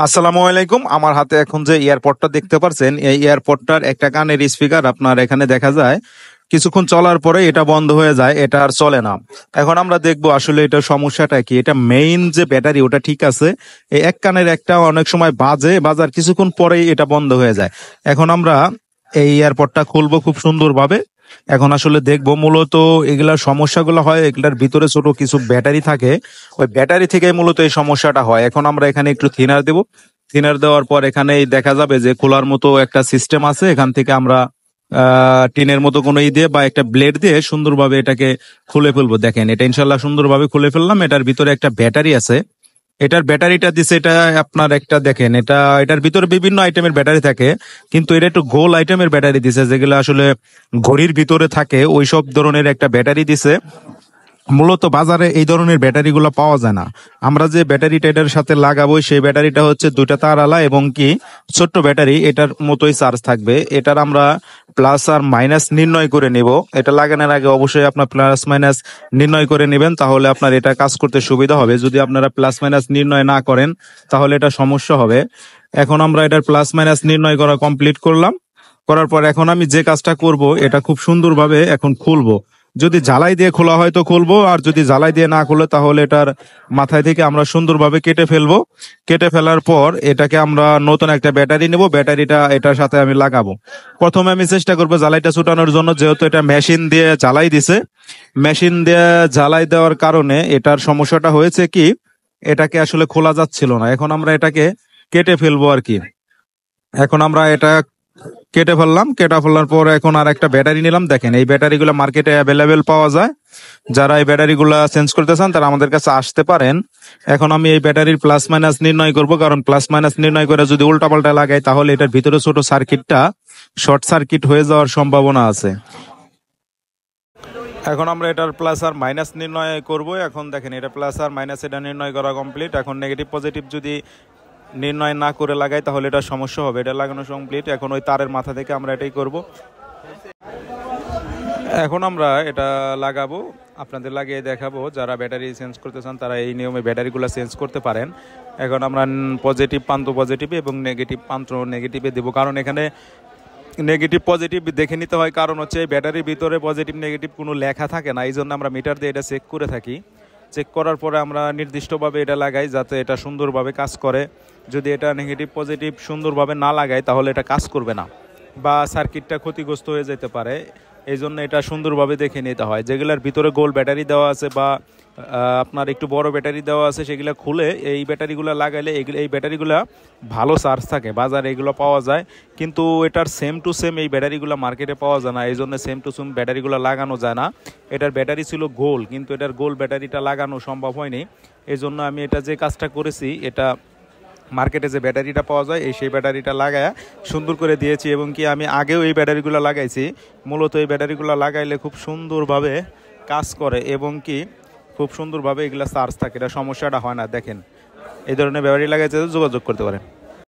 আসসালামু আলাইকুম। আমার হাতে এখন যে এয়ারপডটা দেখতে পাচ্ছেন, এই এয়ারপডটার একটা কানের স্পিকার আপনার এখানে দেখা যায় কিছুক্ষণ চলার পরে এটা বন্ধ হয়ে যায়, এটা আর চলে না। এখন আমরা দেখবো আসলে এটা সমস্যাটা কি। এটা মেইন যে ব্যাটারি ওটা ঠিক আছে, এই এক কানের একটা অনেক সময় বাজার কিছুক্ষণ পরেই এটা বন্ধ হয়ে যায়। এখন আমরা এই এয়ারপডটা খুলবো খুব সুন্দরভাবে। এখন আসলে দেখবো মূলত এগুলার সমস্যাগুলো হয়, এগুলার ভিতরে ছোট কিছু ব্যাটারি থাকে, ওই ব্যাটারি থেকে মূলত এই সমস্যাটা হয়। এখন আমরা এখানে একটু থিনার দেব। থিনার দেওয়ার পর এখানে দেখা যাবে যে খোলার মতো একটা সিস্টেম আছে, এখান থেকে আমরা টিনের মতো কোনো দিয়ে বা একটা ব্লেড দিয়ে সুন্দরভাবে এটাকে খুলে ফেলবো। দেখেন এটা ইনশাল্লাহ সুন্দরভাবে খুলে ফেললাম। এটার ভিতরে একটা ব্যাটারি আছে, এটার ব্যাটারিটা দিছে এটা আপনার একটা দেখেন, এটার ভিতরে বিভিন্ন আইটেমের ব্যাটারি থাকে, কিন্তু এটা একটু গোল আইটেমের ব্যাটারি দিছে, যেগুলো আসলে ঘড়ির ভিতরে থাকে ওই সব ধরনের একটা ব্যাটারি দিছে। মূলত বাজারে এই ধরনের ব্যাটারিগুলো পাওয়া যায় না। আমরা যে ব্যাটারিটা এটার সাথে লাগাবো সেই ব্যাটারিটা হচ্ছে দুইটা তার আলা এবং কি ছোট্ট ব্যাটারি, এটার মতোই চার্জ থাকবে। এটার আমরা প্লাস আর মাইনাস নির্ণয় করে নিব। এটা লাগানোর আগে অবশ্যই আপনার প্লাস মাইনাস নির্ণয় করে নেবেন, তাহলে আপনার এটা কাজ করতে সুবিধা হবে। যদি আপনারা প্লাস মাইনাস নির্ণয় না করেন তাহলে এটা সমস্যা হবে। এখন আমরা এটার প্লাস মাইনাস নির্ণয় করা কমপ্লিট করলাম। করার পর এখন আমি যে কাজটা করব, এটা খুব সুন্দরভাবে এখন খুলবো। যদি জ্বালাই দিয়ে খোলা হয় তো খুলবো, আর যদি জ্বালাই দিয়ে না খুলে তাহলে এটার মাথায় থেকে আমরা সুন্দরভাবে কেটে ফেলবো। কেটে ফেলার পর এটাকে আমরা নতুন একটা ব্যাটারি নেব, ব্যাটারিটা এটার সাথে আমি লাগাবো। প্রথমে আমি চেষ্টা করবো জ্বালাইটা ছুটানোর জন্য, যেহেতু এটা মেশিন দিয়ে জ্বালাই দিছে। মেশিন দিয়ে জ্বালাই দেওয়ার কারণে এটার সমস্যাটা হয়েছে কি, এটাকে আসলে খোলা যাচ্ছিল না। এখন আমরা এটাকে কেটে ফেলবো আর কি। এখন আমরা এটা কেটে ফেললাম, কেটে ফেলার পর এখন আর একটা ব্যাটারি নিলাম। দেখেন এই ব্যাটারিগুলো মার্কেটে অ্যাভেলেবেল পাওয়া যায়। যারা এই ব্যাটারিগুলো চেঞ্জ করতে চান তারা আমাদের কাছে আসতে পারেন। এখন আমি এই ব্যাটারির প্লাস মাইনাস নির্ণয় করব, কারণ প্লাস মাইনাস নির্ণয় করে যদি উল্টাপাল্টা লাগাই তাহলে এটার ভিতরে ছোট সার্কিটটা শর্ট সার্কিট হয়ে যাওয়ার সম্ভাবনা আছে। এখন আমরা এটার প্লাস আর মাইনাস নির্ণয় করব। এখন দেখেন এটা প্লাস আর মাইনাস এটা নির্ণয় করা কমপ্লিট। এখন নেগেটিভ পজিটিভ যদি নির্ণয় না করে লাগাই তাহলে এটা সমস্যা হবে। এটা লাগানো কমপ্লিট। এখন ওই তারের মাথা থেকে আমরা এটাই করব। এখন আমরা এটা লাগাবো, আপনাদের লাগিয়ে দেখাবো। যারা ব্যাটারি চেঞ্জ করতে চান তারা এই নিয়মে ব্যাটারিগুলো চেঞ্জ করতে পারেন। এখন আমরা পজিটিভ প্রান্ত পজিটিভে এবং নেগেটিভ প্রান্ত নেগেটিভে দেবো, কারণ এখানে নেগেটিভ পজিটিভ দেখে নিতে হয়। কারণ হচ্ছে ব্যাটারির ভিতরে পজিটিভ নেগেটিভ কোনো লেখা থাকে না, এই জন্য আমরা মিটার দিয়ে এটা চেক করে থাকি। চেক করার পরে আমরা নির্দিষ্টভাবে এটা লাগাই যাতে এটা সুন্দরভাবে কাজ করে। যদি এটা নেগেটিভ পজিটিভ সুন্দরভাবে না লাগাই তাহলে এটা কাজ করবে না বা সার্কিটটা ক্ষতিগ্রস্ত হয়ে যেতে পারে। এই জন্য এটা সুন্দরভাবে দেখে নিতে হয়। যেগুলোর ভিতরে গোল ব্যাটারি দেওয়া আছে বা আপনার একটু বড় ব্যাটারি দেওয়া আছে সেগুলো খুলে এই ব্যাটারিগুলো লাগাইলে এই ব্যাটারিগুলো ভালো চার্জ থাকে। বাজারে এগুলো পাওয়া যায়, কিন্তু এটার সেম টু সেম এই ব্যাটারিগুলো মার্কেটে পাওয়া যায় না। এই জন্য সেম টু সেম ব্যাটারিগুলো লাগানো যায় না। এটার ব্যাটারি ছিল গোল, কিন্তু এটার গোল ব্যাটারিটা লাগানো সম্ভব হয়নি। এই জন্য আমি এটা যে কাজটা করেছি, এটা মার্কেটে যে ব্যাটারিটা পাওয়া যায় সেই ব্যাটারিটা লাগায় সুন্দর করে দিয়েছি। এবং কি আমি আগেও এই ব্যাটারিগুলো লাগাইছি। মূলত এই ব্যাটারিগুলো লাগাইলে খুব সুন্দরভাবে কাজ করে এবং কি খুব সুন্দরভাবে এগুলা চার্জ থাকে, এটা সমস্যাটা হয় না। দেখেন এই ধরনের ব্যাটারি লাগাইতে যোগাযোগ করতে পারেন।